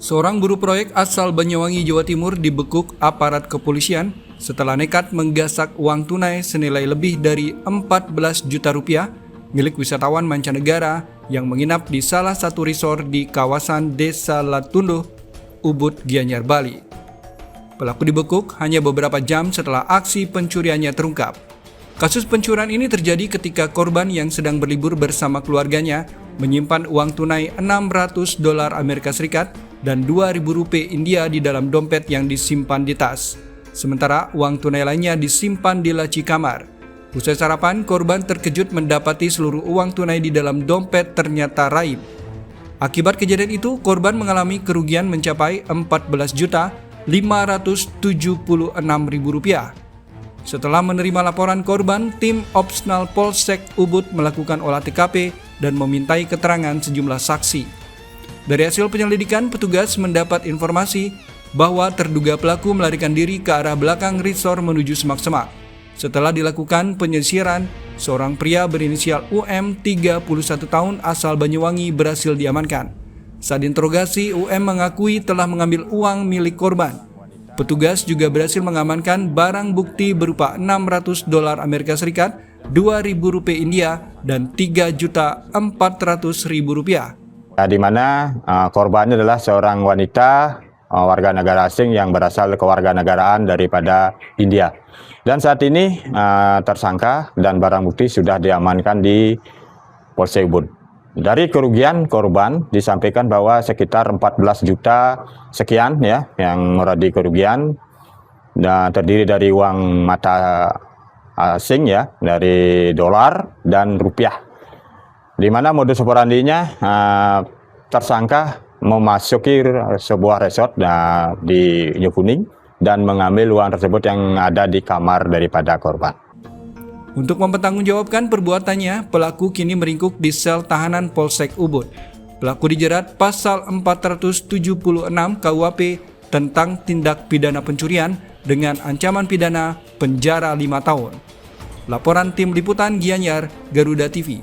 Seorang buruh proyek asal Banyuwangi, Jawa Timur dibekuk aparat kepolisian setelah nekat menggasak uang tunai senilai lebih dari 14 juta rupiah milik wisatawan mancanegara yang menginap di salah satu resort di kawasan Desa Latunduh, Ubud, Gianyar, Bali. Pelaku dibekuk hanya beberapa jam setelah aksi pencuriannya terungkap. Kasus pencurian ini terjadi ketika korban yang sedang berlibur bersama keluarganya menyimpan uang tunai $600 Amerika Serikat dan Rp2.000 India di dalam dompet yang disimpan di tas. Sementara uang tunai lainnya disimpan di laci kamar. Usai sarapan, korban terkejut mendapati seluruh uang tunai di dalam dompet ternyata raib. Akibat kejadian itu, korban mengalami kerugian mencapai Rp14.576.000. Setelah menerima laporan korban, tim Opsnal Polsek Ubud melakukan olah TKP dan memintai keterangan sejumlah saksi. Dari hasil penyelidikan, petugas mendapat informasi bahwa terduga pelaku melarikan diri ke arah belakang resort menuju semak-semak. Setelah dilakukan penyisiran, seorang pria berinisial UM 31 tahun asal Banyuwangi berhasil diamankan. Saat diinterogasi, UM mengakui telah mengambil uang milik korban. Petugas juga berhasil mengamankan barang bukti berupa $600 Amerika Serikat, Rp2.000 India, dan Rp3.400.000. Di mana korbannya adalah seorang wanita warga negara asing yang berasal kewarganegaraan daripada India. Dan saat ini tersangka dan barang bukti sudah diamankan di Polsek Ubud. Dari kerugian korban disampaikan bahwa sekitar 14 juta sekian ya yang meradi kerugian, dan terdiri dari uang mata asing ya, dari dolar dan rupiah. Di mana modus operandinya tersangka memasuki sebuah resort di New Kuning dan mengambil uang tersebut yang ada di kamar daripada korban. Untuk mempertanggungjawabkan perbuatannya, pelaku kini meringkuk di sel tahanan Polsek Ubud. Pelaku dijerat pasal 476 KUHP tentang tindak pidana pencurian dengan ancaman pidana penjara 5 tahun. Laporan tim liputan Gianyar, Garuda TV.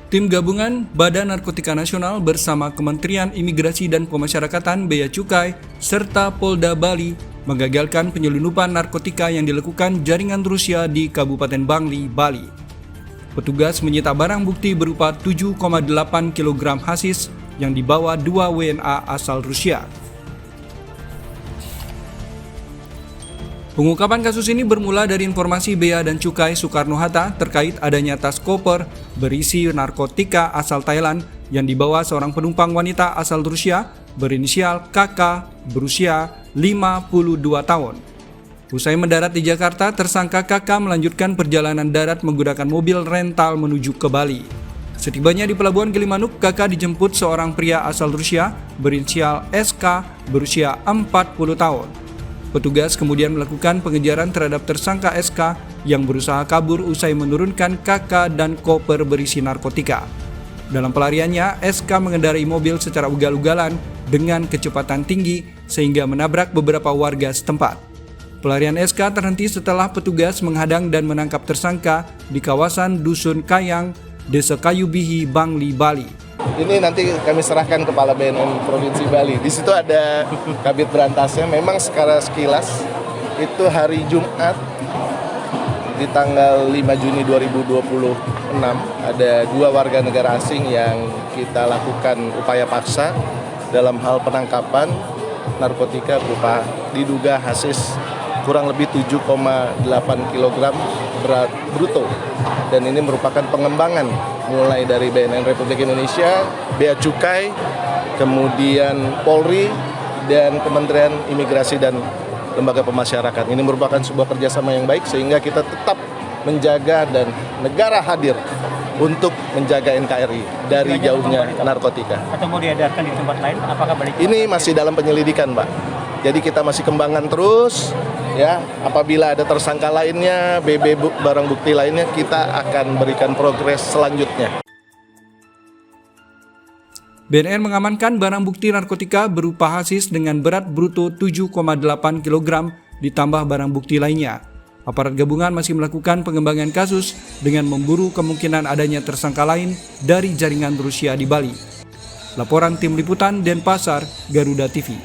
Tim gabungan Badan Narkotika Nasional bersama Kementerian Imigrasi dan Pemasyarakatan Bea Cukai serta Polda Bali menggagalkan penyelundupan narkotika yang dilakukan jaringan Rusia di Kabupaten Bangli, Bali. Petugas menyita barang bukti berupa 7,8 kg hasis yang dibawa 2 WNA asal Rusia. Pengungkapan kasus ini bermula dari informasi Bea dan Cukai Soekarno-Hatta terkait adanya tas koper berisi narkotika asal Thailand yang dibawa seorang penumpang wanita asal Rusia berinisial KK berusia 52 tahun. Usai mendarat di Jakarta, tersangka KK melanjutkan perjalanan darat menggunakan mobil rental menuju ke Bali. Setibanya di Pelabuhan Gilimanuk, KK dijemput seorang pria asal Rusia berinisial SK berusia 40 tahun. Petugas kemudian melakukan pengejaran terhadap tersangka SK yang berusaha kabur usai menurunkan KK dan koper berisi narkotika. Dalam pelariannya, SK mengendarai mobil secara ugal-ugalan dengan kecepatan tinggi sehingga menabrak beberapa warga setempat. Pelarian SK terhenti setelah petugas menghadang dan menangkap tersangka di kawasan Dusun Kayang, Desa Kayu Bihi, Bangli, Bali. Ini nanti kami serahkan Kepala BNN Provinsi Bali. Di situ ada Kabid Berantasnya. Memang secara sekilas itu hari Jumat di tanggal 5 Juni 2026 ada 2 warga negara asing yang kita lakukan upaya paksa dalam hal penangkapan narkotika berupa diduga hasis kurang lebih 7,8 kg berat bruto. Dan ini merupakan pengembangan mulai dari BNN Republik Indonesia, Bea Cukai, kemudian Polri, dan Kementerian Imigrasi dan Lembaga Pemasyarakatan. Ini merupakan sebuah kerjasama yang baik sehingga kita tetap menjaga dan negara hadir untuk menjaga NKRI dari jauhnya narkotika. Atau mau diedarkan di tempat lain? Apakah balik? Ini masih dalam penyelidikan, Pak. Jadi kita masih kembangkan terus, ya. Apabila ada tersangka lainnya, barang bukti lainnya, kita akan berikan progres selanjutnya. BNN mengamankan barang bukti narkotika berupa hasis dengan berat bruto 7,8 kg ditambah barang bukti lainnya. Aparat gabungan masih melakukan pengembangan kasus dengan memburu kemungkinan adanya tersangka lain dari jaringan Rusia di Bali. Laporan Tim Liputan Denpasar, Garuda TV.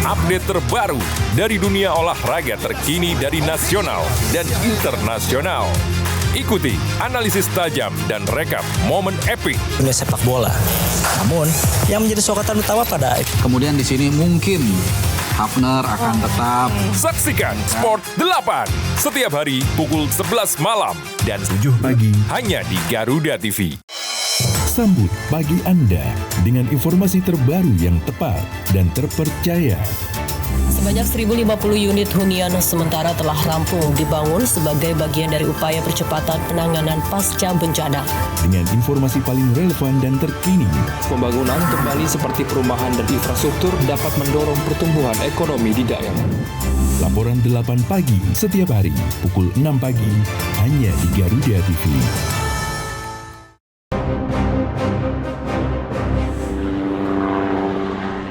Update terbaru dari dunia olahraga terkini dari nasional dan internasional. Ikuti analisis tajam dan rekap momen epik dunia sepak bola. Namun, yang menjadi sorotan utama pada kemudian di sini mungkin Hafner akan tetap. Saksikan Sport 8 setiap hari pukul 11 malam dan 7 pagi hanya di Garuda TV. Sambut pagi Anda dengan informasi terbaru yang tepat dan terpercaya. Sebanyak 1.050 unit hunian sementara telah rampung dibangun sebagai bagian dari upaya percepatan penanganan pasca bencana. Dengan informasi paling relevan dan terkini. Pembangunan kembali seperti perumahan dan infrastruktur dapat mendorong pertumbuhan ekonomi di daerah. Laporan 8 pagi setiap hari pukul 6 pagi hanya di Garuda TV.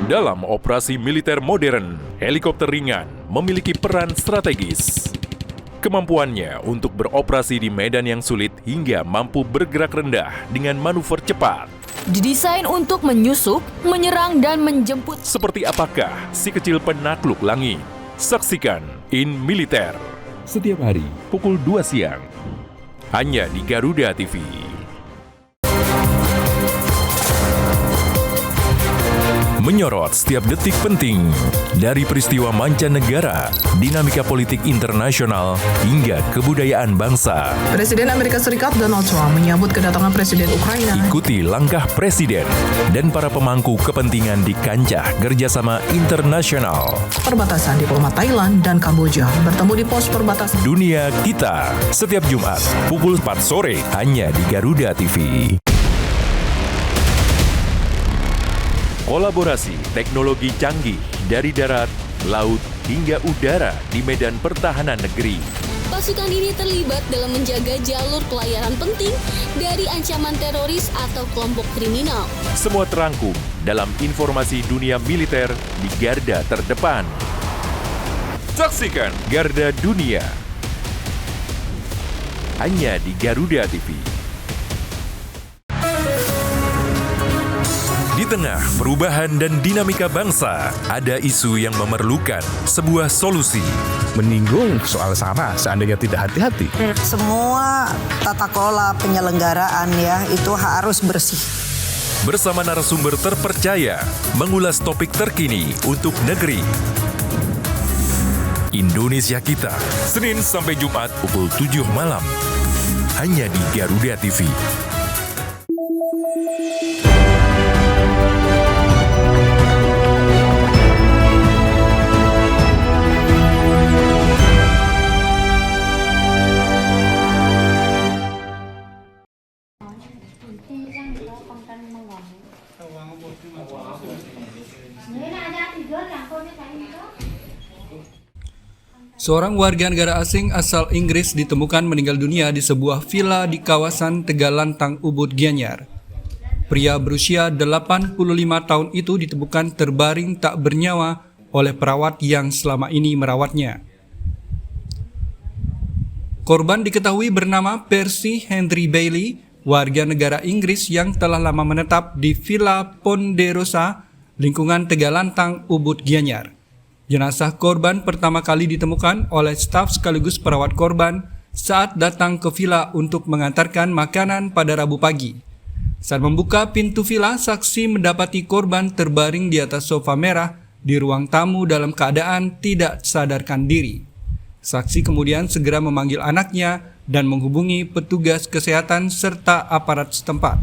Dalam operasi militer modern, helikopter ringan memiliki peran strategis. Kemampuannya untuk beroperasi di medan yang sulit hingga mampu bergerak rendah dengan manuver cepat. Didesain untuk menyusup, menyerang, dan menjemput. Seperti apakah si kecil penakluk langit? Saksikan In Militer. Setiap hari pukul 2 siang. Hanya di Garuda TV. Menyorot setiap detik penting dari peristiwa mancanegara, dinamika politik internasional, hingga kebudayaan bangsa. Presiden Amerika Serikat Donald Trump menyambut kedatangan Presiden Ukraina. Ikuti langkah Presiden dan para pemangku kepentingan di kancah kerjasama internasional. Perbatasan diplomat Thailand dan Kamboja bertemu di pos perbatasan. Dunia Kita, setiap Jumat pukul 4 sore hanya di Garuda TV. Kolaborasi teknologi canggih dari darat, laut, hingga udara di medan pertahanan negeri. Pasukan ini terlibat dalam menjaga jalur pelayaran penting dari ancaman teroris atau kelompok kriminal. Semua terangkum dalam informasi dunia militer di garda terdepan. Saksikan Garda Dunia hanya di Garuda TV. Di tengah perubahan dan dinamika bangsa, ada isu yang memerlukan sebuah solusi. Menyinggung soal SARA seandainya tidak hati-hati. Semua tata kelola penyelenggaraan ya itu harus bersih. Bersama narasumber terpercaya, mengulas topik terkini untuk negeri. Indonesia Kita, Senin sampai Jumat pukul 7 malam. Hanya di Garuda TV. Seorang warga negara asing asal Inggris ditemukan meninggal dunia di sebuah villa di kawasan Tegalantang, Ubud, Gianyar. Pria berusia 85 tahun itu ditemukan terbaring tak bernyawa oleh perawat yang selama ini merawatnya. Korban diketahui bernama Percy Henry Bailey, warga negara Inggris yang telah lama menetap di Villa Ponderosa, lingkungan Tegalantang, Ubud, Gianyar. Jenazah korban pertama kali ditemukan oleh staf sekaligus perawat korban saat datang ke villa untuk mengantarkan makanan pada Rabu pagi. Saat membuka pintu villa, saksi mendapati korban terbaring di atas sofa merah di ruang tamu dalam keadaan tidak sadarkan diri. Saksi kemudian segera memanggil anaknya dan menghubungi petugas kesehatan serta aparat setempat.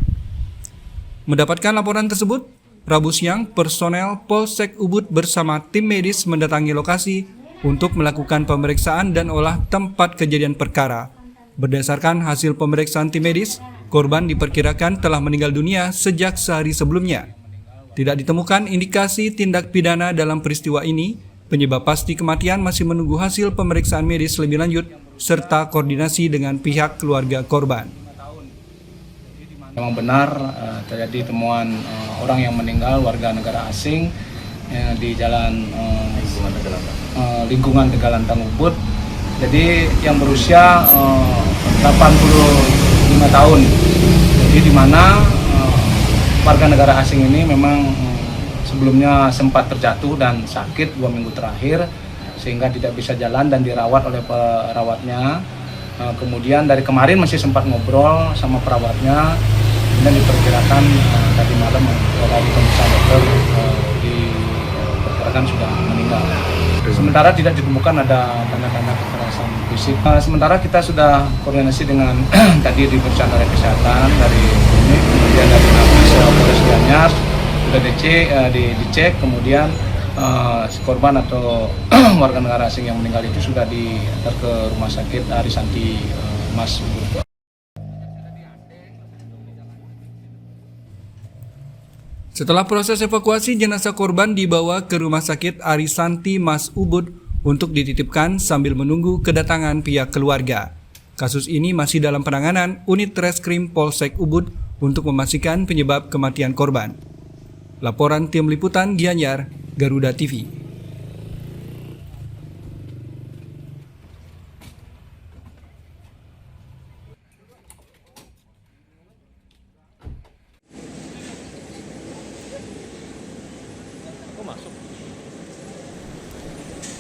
Mendapatkan laporan tersebut, Rabu siang, personel Polsek Ubud bersama tim medis mendatangi lokasi untuk melakukan pemeriksaan dan olah tempat kejadian perkara. Berdasarkan hasil pemeriksaan tim medis, korban diperkirakan telah meninggal dunia sejak sehari sebelumnya. Tidak ditemukan indikasi tindak pidana dalam peristiwa ini. Penyebab pasti kematian masih menunggu hasil pemeriksaan medis lebih lanjut serta koordinasi dengan pihak keluarga korban. Memang benar terjadi temuan orang yang meninggal warga negara asing di jalan lingkungan Tegalantang, Ubud. Jadi yang berusia 85 tahun. Jadi di mana warga negara asing ini memang sebelumnya sempat terjatuh dan sakit 2 minggu terakhir sehingga tidak bisa jalan dan dirawat oleh perawatnya. Kemudian dari kemarin masih sempat ngobrol sama perawatnya dan diperkirakan tadi malam oleh pemeriksaan dokter diperkirakan sudah meninggal. Sementara tidak ditemukan ada tanda-tanda kekerasan fisik. Sementara kita sudah koordinasi dengan tadi diperiksa oleh kesehatan dari klinik, kemudian dari Napis Polres Gianyar sudah dicek, kemudian si korban atau warga negara asing yang meninggal itu sudah diantar ke rumah sakit Arisanti Mas Ubud. Setelah proses evakuasi, jenazah korban dibawa ke rumah sakit Arisanti Mas Ubud untuk dititipkan sambil menunggu kedatangan pihak keluarga. Kasus ini masih dalam penanganan unit Reskrim Polsek Ubud untuk memastikan penyebab kematian korban. Laporan tim liputan Gianyar, Garuda TV.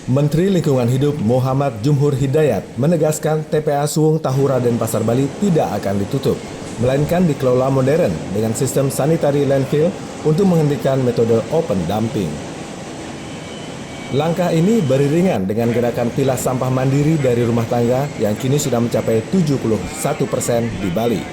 Menteri Lingkungan Hidup Muhammad Jumhur Hidayat menegaskan TPA Suwung Tahura dan Pasar Bali tidak akan ditutup, melainkan dikelola modern dengan sistem sanitary landfill untuk menghentikan metode open dumping. Langkah ini beriringan dengan gerakan pilah sampah mandiri dari rumah tangga yang kini sudah mencapai 71% di Bali.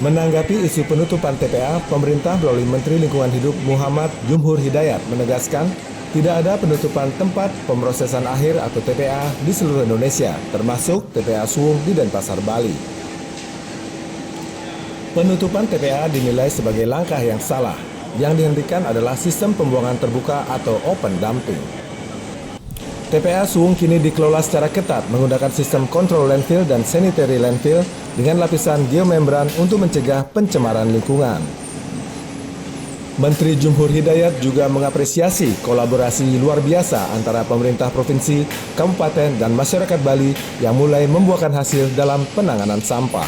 Menanggapi isu penutupan TPA, pemerintah melalui Menteri Lingkungan Hidup Muhammad Jumhur Hidayat menegaskan tidak ada penutupan tempat pemrosesan akhir atau TPA di seluruh Indonesia, termasuk TPA Suwung di Denpasar, Bali. Penutupan TPA dinilai sebagai langkah yang salah. Yang dihentikan adalah sistem pembuangan terbuka atau open dumping. TPA Suwung kini dikelola secara ketat menggunakan sistem kontrol landfill dan sanitary landfill dengan lapisan geomembran untuk mencegah pencemaran lingkungan. Menteri Jumhur Hidayat juga mengapresiasi kolaborasi luar biasa antara pemerintah provinsi, kabupaten, dan masyarakat Bali yang mulai membuahkan hasil dalam penanganan sampah.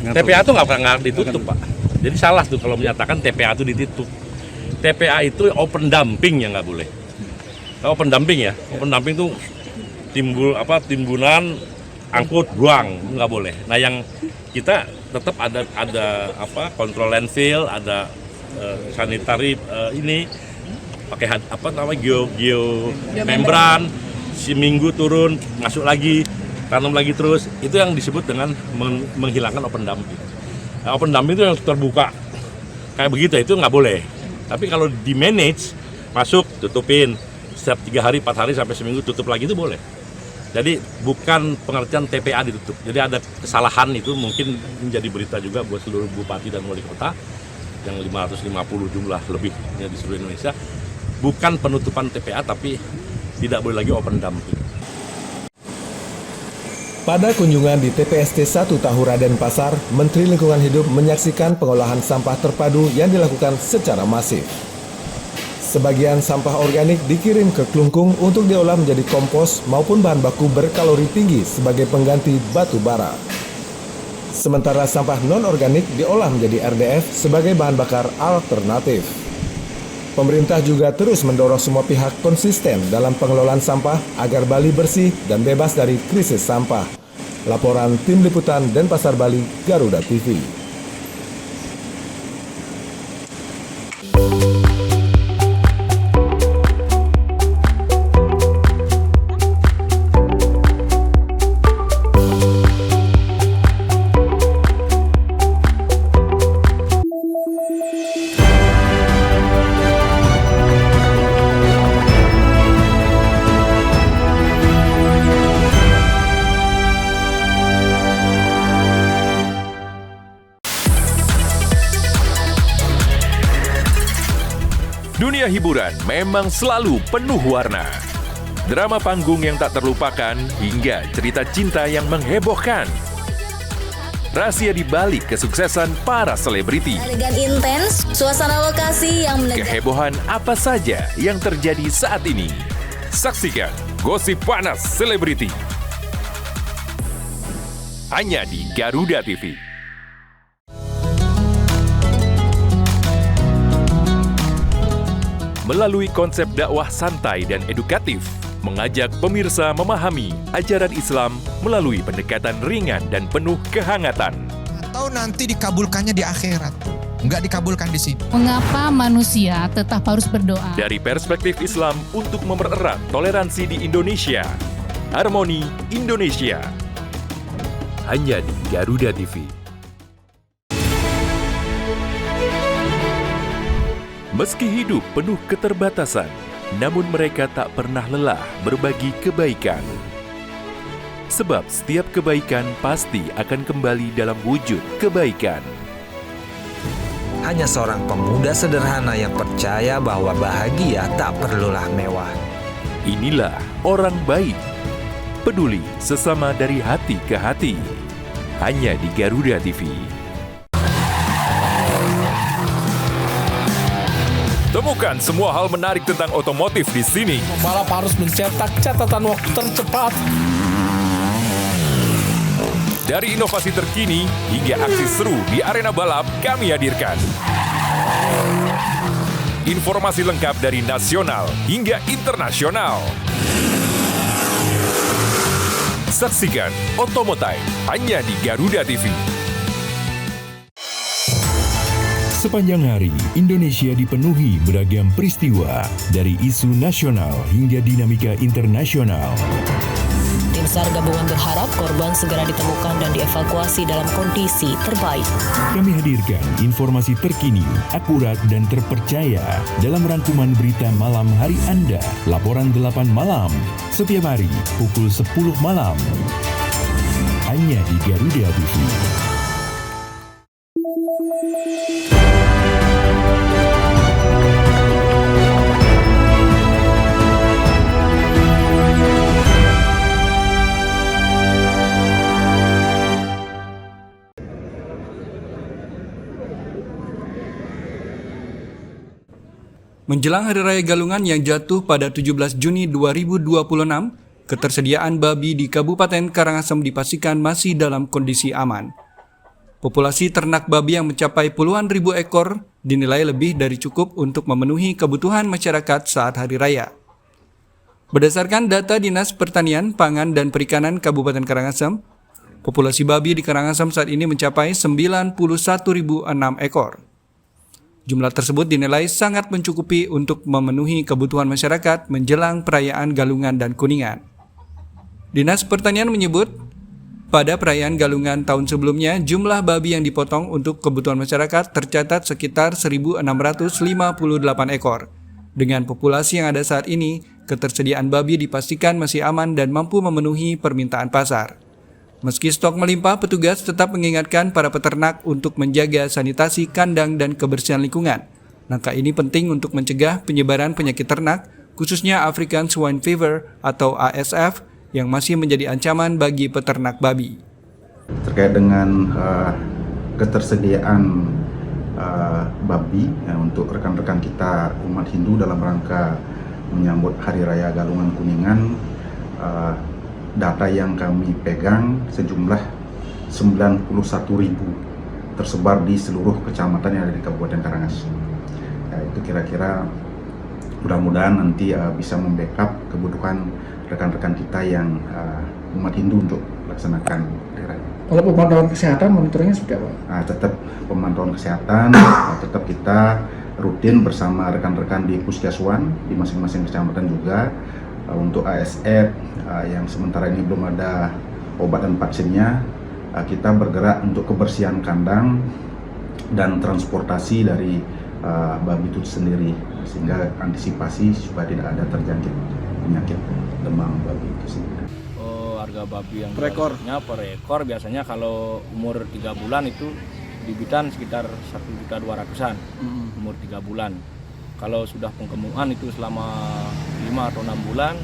TPA itu nggak pernah ditutup, Pak. Jadi salah tuh kalau menyatakan TPA itu ditutup. TPA itu open dumping yang nggak boleh. Nah, open dumping ya, open dumping itu timbunan angkut buang nggak boleh. Nah yang kita tetap ada kontrol landfill, ada sanitary ini pakai geo membran, seminggu turun masuk lagi, tanam lagi terus, itu yang disebut dengan menghilangkan open dumping. Nah, open dumping itu yang terbuka kayak begitu, itu nggak boleh. Tapi kalau di manage, masuk tutupin setiap 3 hari, 4 hari sampai seminggu tutup lagi itu boleh. Jadi bukan pengertian TPA ditutup. Jadi ada kesalahan itu mungkin menjadi berita juga buat seluruh bupati dan wali kota yang 550 jumlah lebihnya di seluruh Indonesia. Bukan penutupan TPA tapi tidak boleh lagi open dumping. Pada kunjungan di TPST 1 Tahura Denpasar, Menteri Lingkungan Hidup menyaksikan pengolahan sampah terpadu yang dilakukan secara masif. Sebagian sampah organik dikirim ke Klungkung untuk diolah menjadi kompos maupun bahan baku berkalori tinggi sebagai pengganti batu bara. Sementara sampah non-organik diolah menjadi RDF sebagai bahan bakar alternatif. Pemerintah juga terus mendorong semua pihak konsisten dalam pengelolaan sampah agar Bali bersih dan bebas dari krisis sampah. Laporan Tim Liputan Denpasar Bali, Garuda TV. Dunia hiburan memang selalu penuh warna. Drama panggung yang tak terlupakan hingga cerita cinta yang menghebohkan. Rahasia di balik kesuksesan para selebriti. Elegan intens, suasana lokasi yang menegak. Kehebohan apa saja yang terjadi saat ini. Saksikan Gosip Panas Selebriti. Hanya di Garuda TV. Melalui konsep dakwah santai dan edukatif, mengajak pemirsa memahami ajaran Islam melalui pendekatan ringan dan penuh kehangatan. Atau nanti dikabulkannya di akhirat, nggak dikabulkan di sini. Mengapa manusia tetap harus berdoa? Dari perspektif Islam untuk mempererat toleransi di Indonesia, Harmoni Indonesia. Hanya di Garuda TV. Meski hidup penuh keterbatasan, namun mereka tak pernah lelah berbagi kebaikan. Sebab setiap kebaikan pasti akan kembali dalam wujud kebaikan. Hanya seorang pemuda sederhana yang percaya bahwa bahagia tak perlulah mewah. Inilah orang baik, peduli sesama dari hati ke hati. Hanya di Garuda TV. Temukan semua hal menarik tentang otomotif di sini. Pembalap harus mencetak catatan waktu tercepat. Dari inovasi terkini hingga aksi seru di arena balap kami hadirkan. Informasi lengkap dari nasional hingga internasional. Saksikan Otomotive hanya di Garuda TV. Sepanjang hari, Indonesia dipenuhi beragam peristiwa, dari isu nasional hingga dinamika internasional. Tim SAR gabungan berharap korban segera ditemukan dan dievakuasi dalam kondisi terbaik. Kami hadirkan informasi terkini, akurat dan terpercaya dalam rangkuman berita malam hari Anda. Laporan 8 malam, setiap hari pukul 10 malam. Hanya di Garuda TV. Menjelang Hari Raya Galungan yang jatuh pada 17 Juni 2026, ketersediaan babi di Kabupaten Karangasem dipastikan masih dalam kondisi aman. Populasi ternak babi yang mencapai puluhan ribu ekor dinilai lebih dari cukup untuk memenuhi kebutuhan masyarakat saat Hari Raya. Berdasarkan data Dinas Pertanian, Pangan, dan Perikanan Kabupaten Karangasem, populasi babi di Karangasem saat ini mencapai 91.006 ekor. Jumlah tersebut dinilai sangat mencukupi untuk memenuhi kebutuhan masyarakat menjelang perayaan Galungan dan Kuningan. Dinas Pertanian menyebut, pada perayaan Galungan tahun sebelumnya, jumlah babi yang dipotong untuk kebutuhan masyarakat tercatat sekitar 1.658 ekor. Dengan populasi yang ada saat ini, ketersediaan babi dipastikan masih aman dan mampu memenuhi permintaan pasar. Meski stok melimpah, petugas tetap mengingatkan para peternak untuk menjaga sanitasi kandang dan kebersihan lingkungan. Langkah ini penting untuk mencegah penyebaran penyakit ternak, khususnya African Swine Fever atau ASF, yang masih menjadi ancaman bagi peternak babi. Terkait dengan ketersediaan babi untuk rekan-rekan kita umat Hindu dalam rangka menyambut Hari Raya Galungan Kuningan, data yang kami pegang sejumlah 91.000 tersebar di seluruh kecamatan yang ada di Kabupaten Karangas. Itu kira-kira mudah-mudahan nanti bisa membackup kebutuhan rekan-rekan kita yang umat Hindu untuk melaksanakan Hari Raya. Kalau pemantauan kesehatan, monitoringnya seperti apa? Tetap pemantauan kesehatan, tetap kita rutin bersama rekan-rekan di Puskeswan di masing-masing kecamatan juga. Untuk ASF yang sementara ini belum ada obat dan vaksinnya, kita bergerak untuk kebersihan kandang dan transportasi dari babi itu sendiri, sehingga antisipasi supaya tidak ada terjangkit penyakit demam babi itu sendiri. Harga babi yang per ekor biasanya kalau umur 3 bulan itu di Bitan sekitar 1.200.000-an umur 3 bulan. Kalau sudah pengkemuan itu selama 5 atau 6 bulan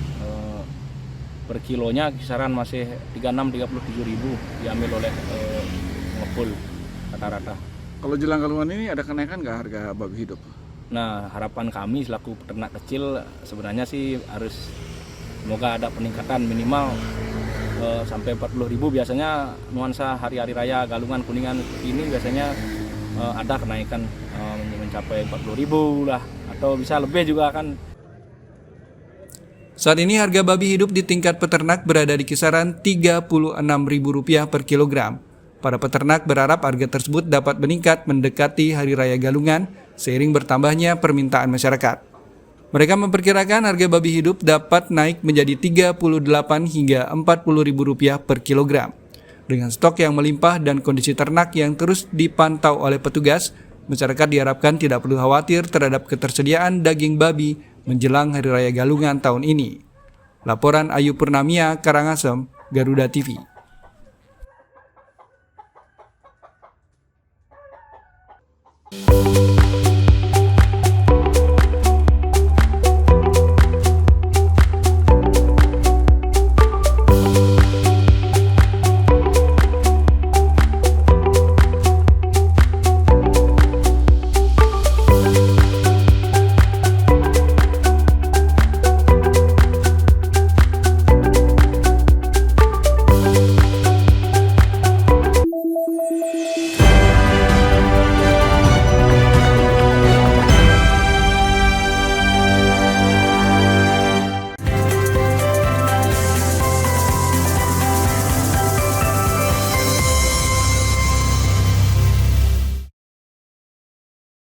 per kilonya kisaran masih 36-37.000 diambil oleh pengepul rata-rata. Kalau jelang Galungan ini ada kenaikan nggak harga babi hidup? Nah, harapan kami selaku peternak kecil sebenarnya sih harus semoga ada peningkatan minimal sampai 40.000. Biasanya nuansa hari-hari raya Galungan Kuningan ini biasanya ada kenaikan mencapai 40.000 lah, atau bisa lebih juga kan. Saat ini harga babi hidup di tingkat peternak berada di kisaran Rp36.000 per kilogram. Para peternak berharap harga tersebut dapat meningkat mendekati Hari Raya Galungan seiring bertambahnya permintaan masyarakat. Mereka memperkirakan harga babi hidup dapat naik menjadi Rp38 hingga Rp40.000 per kilogram. Dengan stok yang melimpah dan kondisi ternak yang terus dipantau oleh petugas, masyarakat diharapkan tidak perlu khawatir terhadap ketersediaan daging babi menjelang Hari Raya Galungan tahun ini. Laporan Ayu Purnamia, Karangasem, Garuda TV.